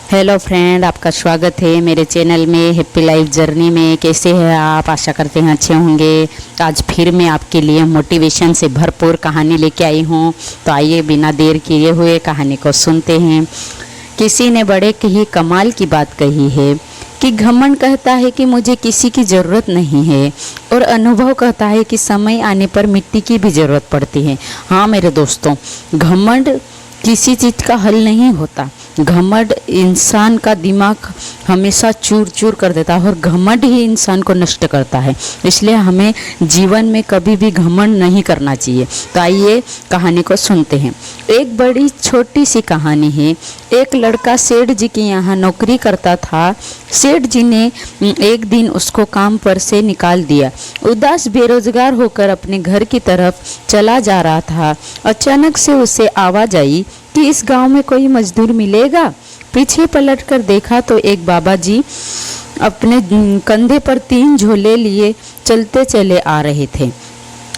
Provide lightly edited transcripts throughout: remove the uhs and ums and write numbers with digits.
Hello friend, आपका स्वागत है मेरे चैनल में हैप्पी लाइफ जर्नी में। कैसे हैं आप? आशा करते हैं अच्छे होंगे। आज फिर मैं आपके लिए मोटिवेशन से भरपूर कहानी लेके आई हूँ। तो आइए बिना देर किए हुए कहानी को सुनते हैं। किसी ने बड़े ही कमाल की बात कही है कि घमंड कहता है कि मुझे किसी की ज़रूरत नहीं है, और अनुभव कहता है कि समय आने पर मिट्टी की भी ज़रूरत पड़ती है। हाँ मेरे दोस्तों, घमंड किसी चीज़ का हल नहीं होता। घमंड इंसान का दिमाग हमेशा चूर चूर कर देता है, और घमंड ही इंसान को नष्ट करता है। इसलिए हमें जीवन में कभी भी घमंड नहीं करना चाहिए। तो आइए कहानी को सुनते हैं। एक बड़ी छोटी सी कहानी है। एक लड़का सेठ जी के यहाँ नौकरी करता था। सेठ जी ने एक दिन उसको काम पर से निकाल दिया। उदास बेरोजगार होकर अपने घर की तरफ चला जा रहा था। अचानक से उसे आवाज़ आई कि इस गांव में कोई मजदूर मिलेगा। पीछे पलटकर देखा तो एक बाबा जी अपने कंधे पर 3 झोले लिए चलते चले आ रहे थे।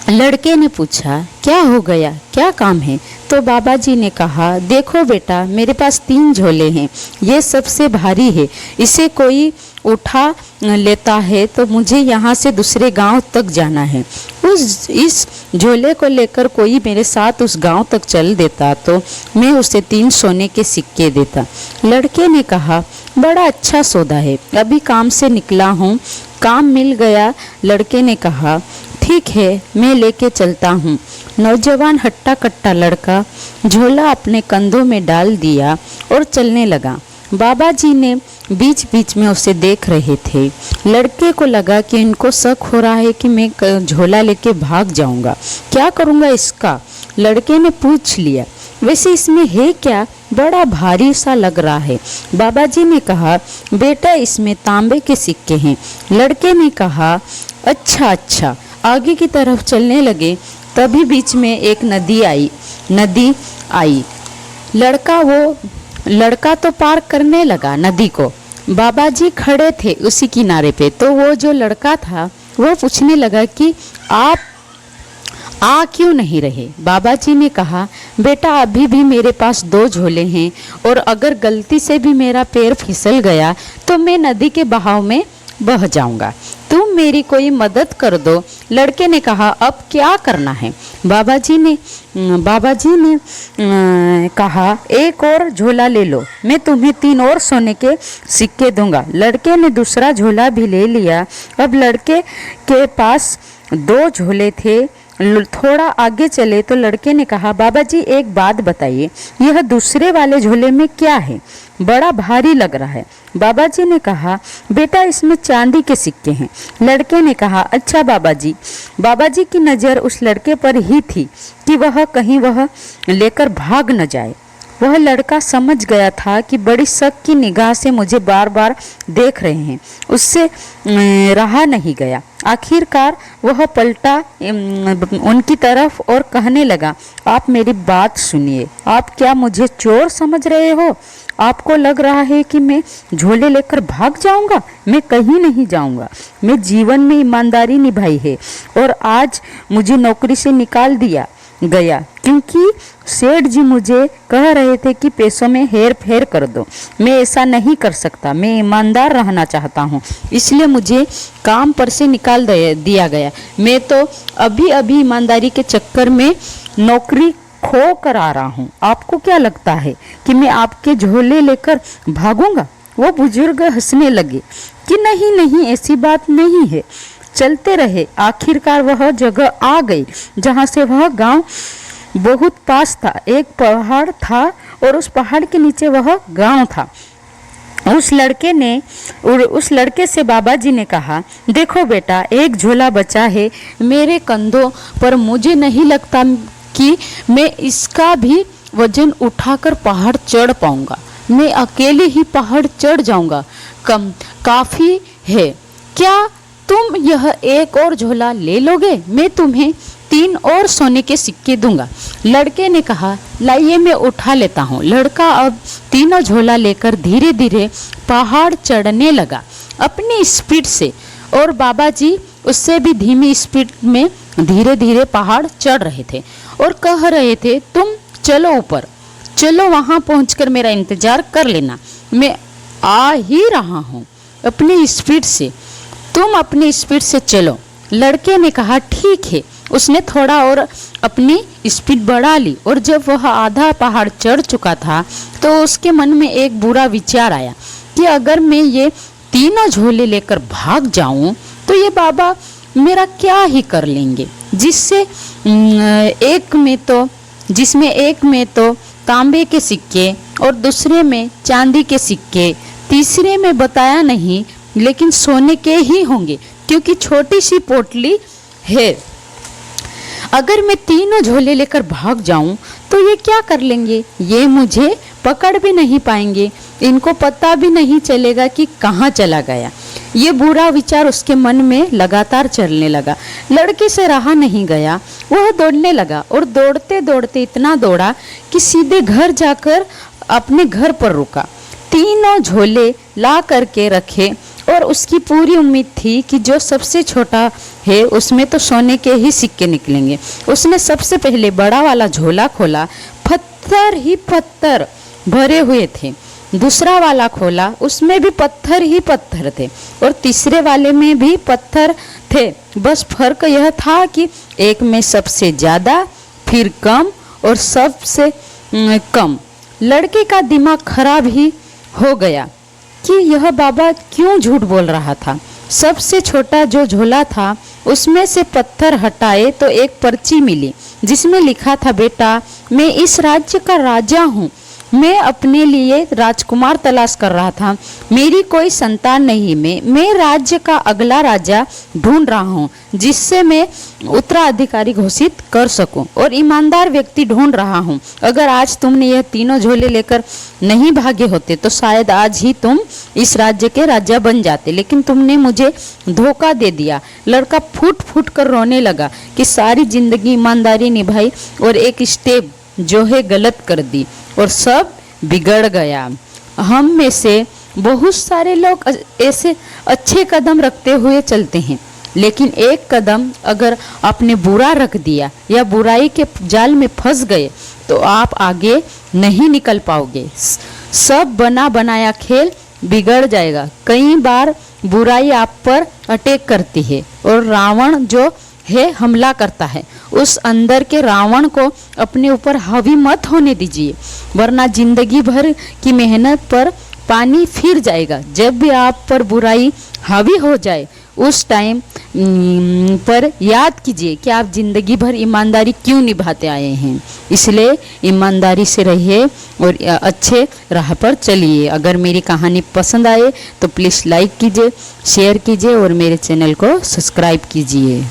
लड़के ने पूछा, क्या हो गया, क्या काम है? तो बाबा जी ने कहा, देखो बेटा, मेरे पास 3 झोले हैं। ये सबसे भारी है। इसे कोई उठा लेता है तो मुझे यहाँ से दूसरे गांव तक जाना है। इस झोले को लेकर कोई मेरे साथ उस गांव तक चल देता तो मैं उसे 3 सोने के सिक्के देता। लड़के ने कहा, बड़ा अच्छा सौदा है। अभी काम से निकला हूँ, काम मिल गया। लड़के ने कहा, ठीक है, मैं लेके चलता हूँ। नौजवान हट्टा कट्टा लड़का झोला अपने कंधों में डाल दिया और चलने लगा। बाबा जी ने बीच बीच में उसे देख रहे थे। लड़के को लगा कि इनको शक हो रहा है कि मैं झोला लेके भाग जाऊंगा, क्या करूंगा इसका। लड़के ने पूछ लिया, वैसे इसमें है क्या? बड़ा भारी सा लग रहा है। बाबा जी ने कहा, बेटा, इसमें तांबे के सिक्के हैं। लड़के ने कहा, अच्छा। आगे की तरफ चलने लगे। तभी बीच में एक नदी आई। लड़का तो पार करने लगा नदी को। बाबा जी खड़े थे उसी किनारे पे। तो वो जो लड़का था वो पूछने लगा कि आप आ क्यों नहीं रहे? बाबा जी ने कहा, बेटा, अभी भी मेरे पास 2 झोले हैं, और अगर गलती से भी मेरा पैर फिसल गया तो मैं नदी के बहाव में बह जाऊंगा। तुम मेरी कोई मदद कर दो। लड़के ने कहा, अब क्या करना है? बाबा जी ने कहा, एक और झोला ले लो, मैं तुम्हें 3 और सोने के सिक्के दूंगा। लड़के ने दूसरा झोला भी ले लिया। अब लड़के के पास 2 झोले थे। थोड़ा आगे चले तो लड़के ने कहा, बाबा जी, एक बात बताइए, यह दूसरे वाले झोले में क्या है? बड़ा भारी लग रहा है। बाबा जी ने कहा, बेटा, इसमें चांदी के सिक्के हैं। लड़के ने कहा, अच्छा बाबा जी। बाबा जी की नज़र उस लड़के पर ही थी कि वह कहीं वह लेकर भाग न जाए। वह लड़का समझ गया था कि बड़ी शक की निगाह से मुझे बार बार देख रहे हैं। उससे रहा नहीं गया। आखिरकार वह पलटा उनकी तरफ और कहने लगा, आप मेरी बात सुनिए। आप क्या मुझे चोर समझ रहे हो? आपको लग रहा है कि मैं झोले लेकर भाग जाऊंगा? मैं कहीं नहीं जाऊंगा। मैं जीवन में ईमानदारी निभाई है, और आज मुझे नौकरी से निकाल दिया गया क्योंकि सेठ जी मुझे कह रहे थे कि पैसों में हेर फेर कर दो। मैं ऐसा नहीं कर सकता। मैं ईमानदार रहना चाहता हूँ, इसलिए मुझे काम पर से निकाल दिया गया। मैं तो अभी ईमानदारी के चक्कर में नौकरी खो कर आ रहा हूँ। आपको क्या लगता है कि मैं आपके झोले लेकर भागूंगा? वो बुजुर्ग हंसने लगे कि नहीं, ऐसी बात नहीं है। चलते रहे। आखिरकार वह जगह आ गई जहाँ से वह गांव बहुत पास था। एक पहाड़ था और उस पहाड़ के नीचे वह गांव था। उस लड़के से बाबा जी ने कहा, देखो बेटा, एक झोला बचा है मेरे कंधों पर। मुझे नहीं लगता कि मैं इसका भी वजन उठाकर पहाड़ चढ़ पाऊंगा। मैं अकेले ही पहाड़ चढ़ जाऊंगा। काफी है। क्या तुम यह एक और झोला ले लोगे? मैं तुम्हें 3 और सोने के सिक्के दूंगा। लड़के ने कहा, लाइए, मैं उठा लेता हूँ। लड़का अब 3 झोला लेकर धीरे धीरे पहाड़ चढ़ने लगा अपनी स्पीड से, और बाबा जी उससे भी धीमी स्पीड में धीरे धीरे पहाड़ चढ़ रहे थे और कह रहे थे, तुम चलो ऊपर, चलो वहाँ पहुँचकर मेरा इंतज़ार कर लेना, मैं आ ही रहा हूँ अपनी स्पीड से, तुम अपनी स्पीड से चलो। लड़के ने कहा ठीक है। उसने थोड़ा और अपनी स्पीड बढ़ा ली और जब वह आधा पहाड़ चढ़ चुका था तो उसके मन में एक बुरा विचार आया कि अगर मैं ये तीनों झोले लेकर भाग जाऊं तो ये बाबा मेरा क्या ही कर लेंगे, जिसमें एक में तो तांबे के सिक्के और दूसरे में चांदी के सिक्के, तीसरे में बताया नहीं लेकिन सोने के ही होंगे क्योंकि छोटी सी पोटली है। अगर मैं तीनों झोले लेकर भाग जाऊं तो ये क्या कर लेंगे, ये मुझे पकड़ भी नहीं पाएंगे, इनको पता भी नहीं चलेगा कि कहाँ चला गया। ये बुरा विचार उसके मन में लगातार चलने लगा। लड़के से रहा नहीं गया, वह दौड़ने लगा और दौड़ते दौड़ते इतना दौड़ा कि सीधे घर जाकर अपने घर पर रुका। तीनों झोले ला करके रखे और उसकी पूरी उम्मीद थी कि जो सबसे छोटा है उसमें तो सोने के ही सिक्के निकलेंगे। उसने सबसे पहले बड़ा वाला झोला खोला, पत्थर ही पत्थर भरे हुए थे। दूसरा वाला खोला, उसमें भी पत्थर ही पत्थर थे और तीसरे वाले में भी पत्थर थे। बस फर्क यह था कि एक में सबसे ज़्यादा, फिर कम और सबसे कम। लड़के का दिमाग खराब ही हो गया कि यह बाबा क्यों झूठ बोल रहा था। सबसे छोटा जो झोला था उसमें से पत्थर हटाए तो एक पर्ची मिली जिसमें लिखा था, बेटा मैं इस राज्य का राजा हूँ, मैं अपने लिए राजकुमार तलाश कर रहा था, मेरी कोई संतान नहीं, मैं राज्य का अगला राजा ढूंढ रहा हूँ जिससे मैं उत्तराधिकारी घोषित कर सकूं और ईमानदार व्यक्ति ढूंढ रहा हूँ। अगर आज तुमने यह तीनों झोले लेकर नहीं भागे होते तो शायद आज ही तुम इस राज्य के राजा बन जाते, लेकिन तुमने मुझे धोखा दे दिया। लड़का फूट फूट कर रोने लगा कि सारी जिंदगी ईमानदारी निभाई और एक स्टेप जो है गलत कर दी और सब बिगड़ गया। हम में से बहुत सारे लोग ऐसे अच्छे कदम रखते हुए चलते हैं, लेकिन एक कदम अगर आपने बुरा रख दिया या बुराई के जाल में फंस गए तो आप आगे नहीं निकल पाओगे। सब बना बनाया खेल बिगड़ जाएगा। कई बार बुराई आप पर अटैक करती है और रावण जो है हमला करता है। उस अंदर के रावण को अपने ऊपर हावी मत होने दीजिए, वरना जिंदगी भर की मेहनत पर पानी फिर जाएगा। जब भी आप पर बुराई हावी हो जाए उस टाइम पर याद कीजिए कि आप जिंदगी भर ईमानदारी क्यों निभाते आए हैं। इसलिए ईमानदारी से रहिए और अच्छे राह पर चलिए। अगर मेरी कहानी पसंद आए तो प्लीज़ लाइक कीजिए, शेयर कीजिए और मेरे चैनल को सब्सक्राइब कीजिए।